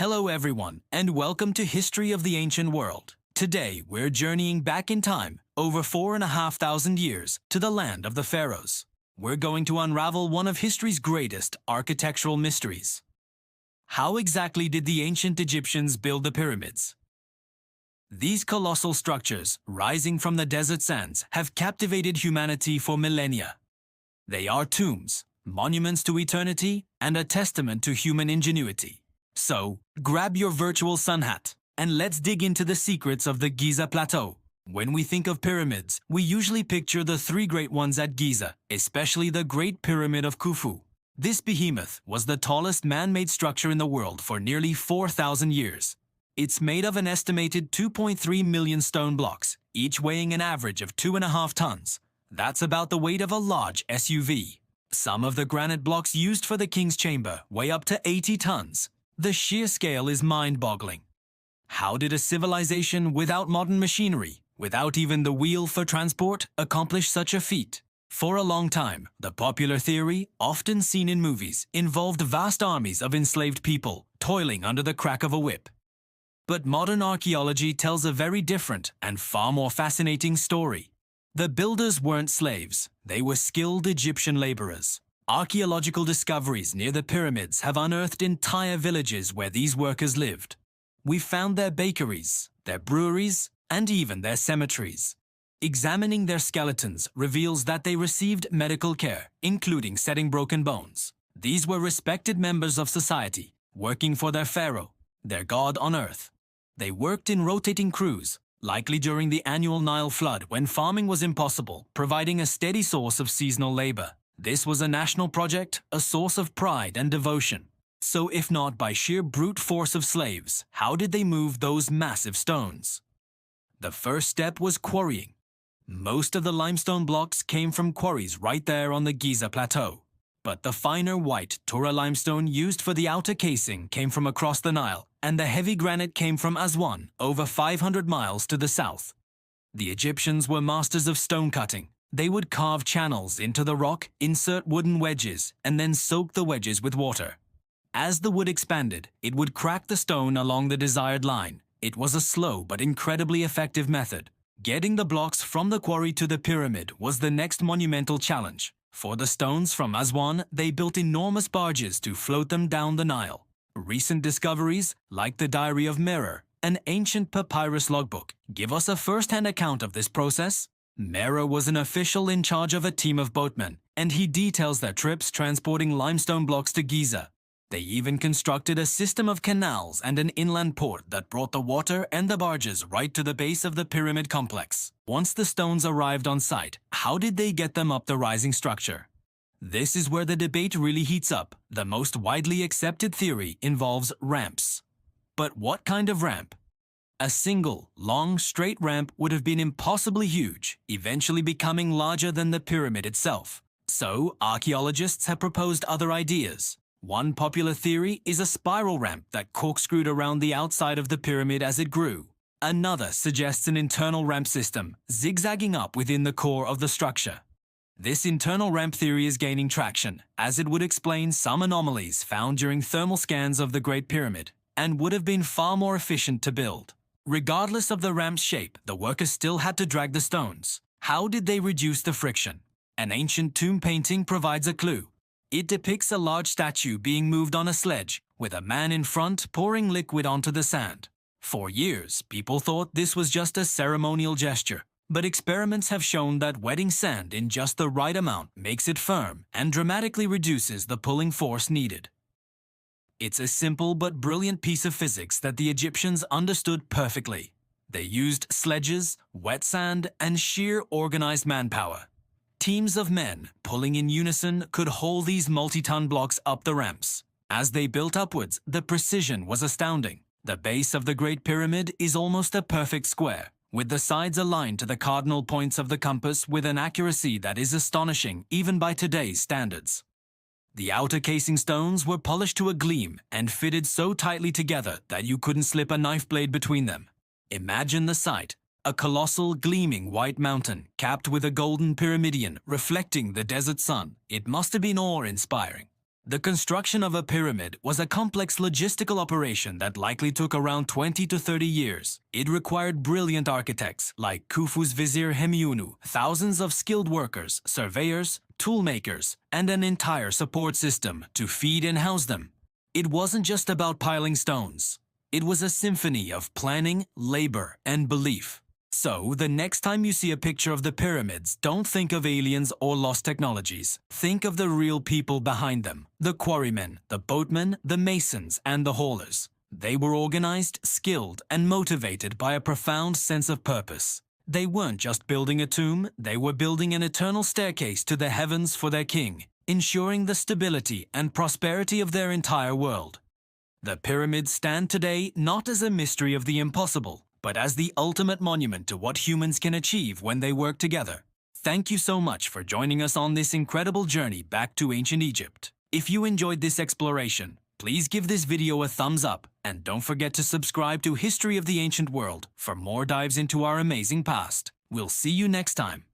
Hello everyone, and welcome to History of the Ancient World. Today, we're journeying back in time, over 4,500 years, to the land of the pharaohs. We're going to unravel one of history's greatest architectural mysteries. How exactly did the ancient Egyptians build the pyramids? These colossal structures, rising from the desert sands, have captivated humanity for millennia. They are tombs, monuments to eternity, and a testament to human ingenuity. So, grab your virtual sun hat, and let's dig into the secrets of the Giza Plateau. When we think of pyramids, we usually picture the three great ones at Giza, especially the Great Pyramid of Khufu. This behemoth was the tallest man-made structure in the world for nearly 4,000 years. It's made of an estimated 2.3 million stone blocks, each weighing an average of 2.5 tons. That's about the weight of a large SUV. Some of the granite blocks used for the king's chamber weigh up to 80 tons. The sheer scale is mind-boggling. How did a civilization without modern machinery, without even the wheel for transport, accomplish such a feat? For a long time, the popular theory, often seen in movies, involved vast armies of enslaved people toiling under the crack of a whip. But modern archaeology tells a very different and far more fascinating story. The builders weren't slaves, they were skilled Egyptian laborers. Archaeological discoveries near the pyramids have unearthed entire villages where these workers lived. We found their bakeries, their breweries, and even their cemeteries. Examining their skeletons reveals that they received medical care, including setting broken bones. These were respected members of society, working for their pharaoh, their god on earth. They worked in rotating crews, likely during the annual Nile flood when farming was impossible, providing a steady source of seasonal labor. This was a national project, a source of pride and devotion. So if not by sheer brute force of slaves, how did they move those massive stones? The first step was quarrying. Most of the limestone blocks came from quarries right there on the Giza Plateau. But the finer white Tura limestone used for the outer casing came from across the Nile, and the heavy granite came from Aswan, over 500 miles to the south. The Egyptians were masters of stone cutting. They would carve channels into the rock, insert wooden wedges, and then soak the wedges with water. As the wood expanded, it would crack the stone along the desired line. It was a slow but incredibly effective method. Getting the blocks from the quarry to the pyramid was the next monumental challenge. For the stones from Aswan, they built enormous barges to float them down the Nile. Recent discoveries, like the Diary of Merer, an ancient papyrus logbook, give us a first-hand account of this process. Merer was an official in charge of a team of boatmen, and he details their trips transporting limestone blocks to Giza. They even constructed a system of canals and an inland port that brought the water and the barges right to the base of the pyramid complex. Once the stones arrived on site, how did they get them up the rising structure? This is where the debate really heats up. The most widely accepted theory involves ramps. But what kind of ramp? A single, long, straight ramp would have been impossibly huge, eventually becoming larger than the pyramid itself. So, archaeologists have proposed other ideas. One popular theory is a spiral ramp that corkscrewed around the outside of the pyramid as it grew. Another suggests an internal ramp system, zigzagging up within the core of the structure. This internal ramp theory is gaining traction, as it would explain some anomalies found during thermal scans of the Great Pyramid, and would have been far more efficient to build. Regardless of the ramp's shape, the workers still had to drag the stones. How did they reduce the friction? An ancient tomb painting provides a clue. It depicts a large statue being moved on a sledge, with a man in front pouring liquid onto the sand. For years, people thought this was just a ceremonial gesture, but experiments have shown that wetting sand in just the right amount makes it firm and dramatically reduces the pulling force needed. It's a simple but brilliant piece of physics that the Egyptians understood perfectly. They used sledges, wet sand, and sheer organized manpower. Teams of men, pulling in unison, could haul these multi-ton blocks up the ramps. As they built upwards, the precision was astounding. The base of the Great Pyramid is almost a perfect square, with the sides aligned to the cardinal points of the compass with an accuracy that is astonishing even by today's standards. The outer casing stones were polished to a gleam and fitted so tightly together that you couldn't slip a knife blade between them. Imagine the sight. A colossal, gleaming white mountain, capped with a golden pyramidion reflecting the desert sun. It must have been awe-inspiring. The construction of a pyramid was a complex logistical operation that likely took around 20 to 30 years. It required brilliant architects like Khufu's vizier Hemiunu, thousands of skilled workers, surveyors, toolmakers, and an entire support system to feed and house them. It wasn't just about piling stones. It was a symphony of planning, labor, and belief. So, the next time you see a picture of the pyramids, don't think of aliens or lost technologies. Think of the real people behind them. The quarrymen, the boatmen, the masons, and the haulers. They were organized, skilled, and motivated by a profound sense of purpose. They weren't just building a tomb, they were building an eternal staircase to the heavens for their king, ensuring the stability and prosperity of their entire world. The pyramids stand today not as a mystery of the impossible, but as the ultimate monument to what humans can achieve when they work together. Thank you so much for joining us on this incredible journey back to ancient Egypt. If you enjoyed this exploration, please give this video a thumbs up and don't forget to subscribe to History of the Ancient World for more dives into our amazing past. We'll see you next time.